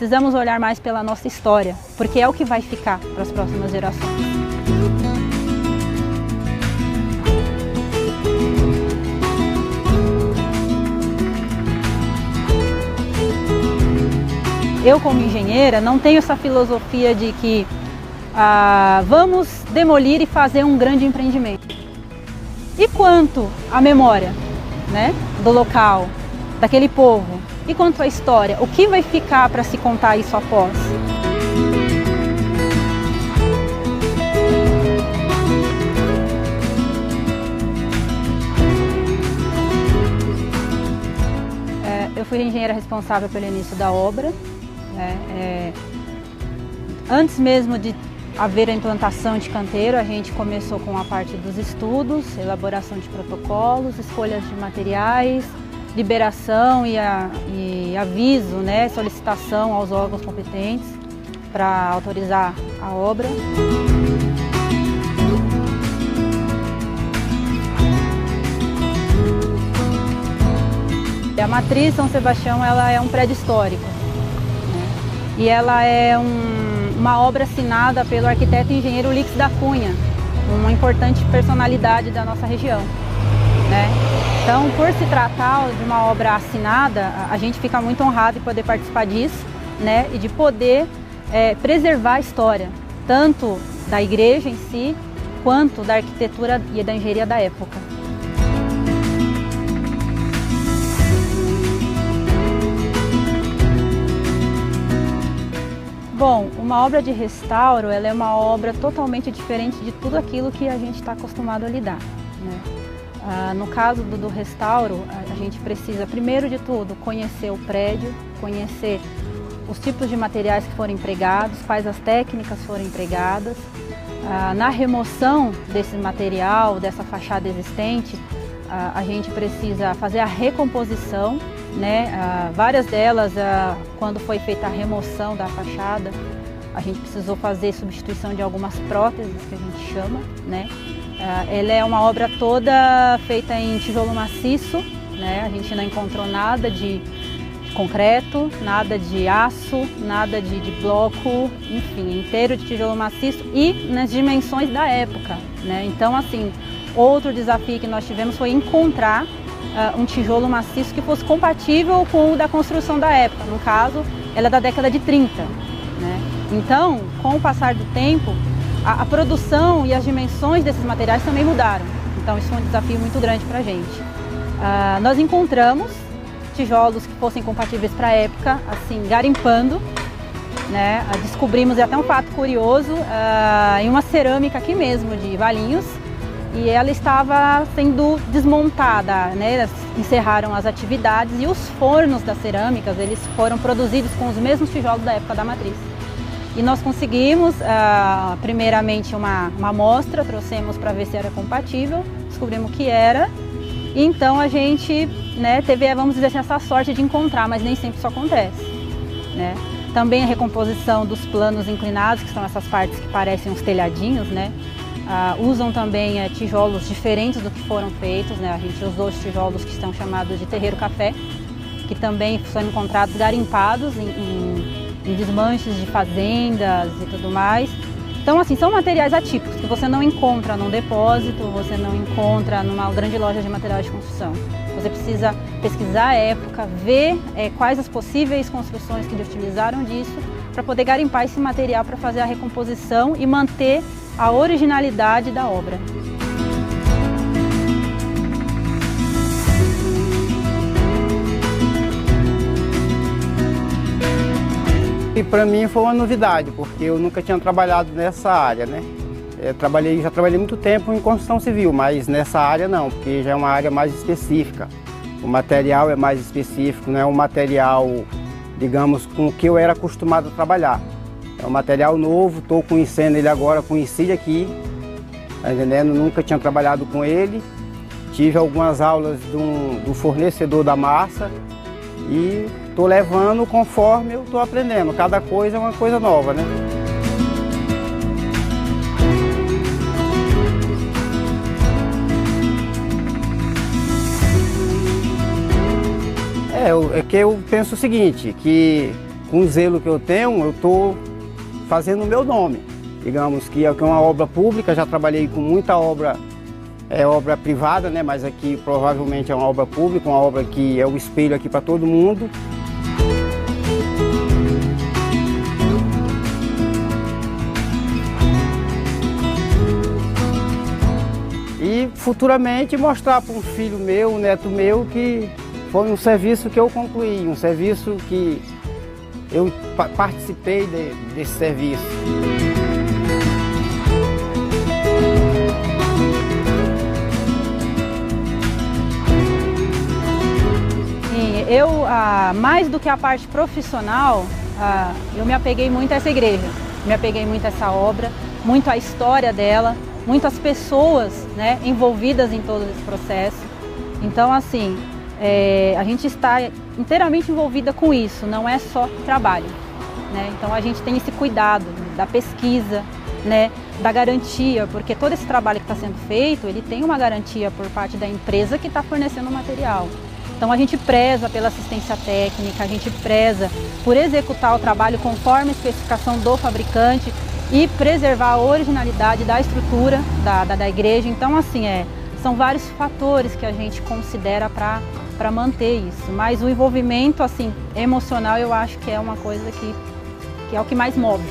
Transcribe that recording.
precisamos olhar mais pela nossa história, porque é o que vai ficar para as próximas gerações. Eu, como engenheira, não tenho essa filosofia de que vamos demolir e fazer um grande empreendimento. E quanto à memória, né, do local, daquele povo? E quanto à história? O que vai ficar para se contar isso após? Eu fui a engenheira responsável pelo início da obra. Antes mesmo de haver a implantação de canteiro, a gente começou com a parte dos estudos, elaboração de protocolos, escolhas de materiais, liberação e aviso, né, solicitação aos órgãos competentes para autorizar a obra. A Matriz São Sebastião, ela é um prédio histórico, né? E ela é uma obra assinada pelo arquiteto e engenheiro Ulix da Cunha, uma importante personalidade da nossa região, né? Então, por se tratar de uma obra assinada, a gente fica muito honrado de poder participar disso, né? E de poder preservar a história, tanto da igreja em si, quanto da arquitetura e da engenharia da época. Bom, uma obra de restauro, ela é uma obra totalmente diferente de tudo aquilo que a gente está acostumado a lidar, né? No caso do restauro, a gente precisa, primeiro de tudo, conhecer o prédio, conhecer os tipos de materiais que foram empregados, quais as técnicas foram empregadas. Na remoção desse material, dessa fachada existente, a gente precisa fazer a recomposição, né? Várias delas, quando foi feita a remoção da fachada, a gente precisou fazer substituição de algumas próteses, que a gente chama, né? Ela é uma obra toda feita em tijolo maciço, né? A gente não encontrou nada de concreto, nada de aço, nada de bloco, enfim, inteiro de tijolo maciço e nas dimensões da época, né? Então, assim, outro desafio que nós tivemos foi encontrar um tijolo maciço que fosse compatível com o da construção da época. No caso, ela é da década de 30. Né? Então, com o passar do tempo, a produção e as dimensões desses materiais também mudaram. Então, isso foi um desafio muito grande para a gente. Nós encontramos tijolos que fossem compatíveis para a época, assim, garimpando. Né? Descobrimos, até um fato curioso, em uma cerâmica aqui mesmo, de Valinhos, e ela estava sendo desmontada, né? Eles encerraram as atividades e os fornos das cerâmicas, eles foram produzidos com os mesmos tijolos da época da Matriz. E nós conseguimos, primeiramente, uma amostra, trouxemos para ver se era compatível, descobrimos que era, e então a gente, né, teve, vamos dizer assim, essa sorte de encontrar, mas nem sempre isso acontece. Né? Também a recomposição dos planos inclinados, que são essas partes que parecem uns telhadinhos, né? Usam também tijolos diferentes do que foram feitos, né? A gente usou os tijolos que são chamados de terreiro café, que também são encontrados garimpados em desmanches de fazendas e tudo mais. Então, assim, são materiais atípicos que você não encontra num depósito, você não encontra numa grande loja de materiais de construção. Você precisa pesquisar a época, ver quais as possíveis construções que utilizaram disso, para poder garimpar esse material para fazer a recomposição e manter a originalidade da obra. E para mim foi uma novidade, porque eu nunca tinha trabalhado nessa área, né? Já trabalhei muito tempo em construção civil, mas nessa área não, porque já é uma área mais específica. O material é mais específico, não é um material, digamos, com o que eu era acostumado a trabalhar. É um material novo, estou conhecendo ele agora, conheci aqui, tá entendendo? Nunca tinha trabalhado com ele. Tive algumas aulas do fornecedor da massa e estou levando conforme eu estou aprendendo. Cada coisa é uma coisa nova, né? É que eu penso o seguinte, que com o zelo que eu tenho, eu estou fazendo o meu nome. Digamos que é uma obra pública, já trabalhei com muita obra, obra privada, né? Mas aqui provavelmente é uma obra pública, uma obra que é o espelho aqui para todo mundo. E futuramente mostrar para um filho meu, um neto meu, que foi um serviço que eu concluí, um serviço que eu participei desse serviço. Sim, eu, mais do que a parte profissional, eu me apeguei muito a essa igreja, me apeguei muito a essa obra, muito à história dela, muitas pessoas, né, envolvidas em todo esse processo. Então, assim, a gente está inteiramente envolvida com isso, não é só trabalho, né? Então a gente tem esse cuidado da pesquisa, né, da garantia, porque todo esse trabalho que está sendo feito, ele tem uma garantia por parte da empresa que está fornecendo o material. Então a gente preza pela assistência técnica, a gente preza por executar o trabalho conforme a especificação do fabricante e preservar a originalidade da estrutura da igreja. Então, assim, são vários fatores que a gente considera para manter isso. Mas o envolvimento, assim, emocional, eu acho que é uma coisa que é o que mais move.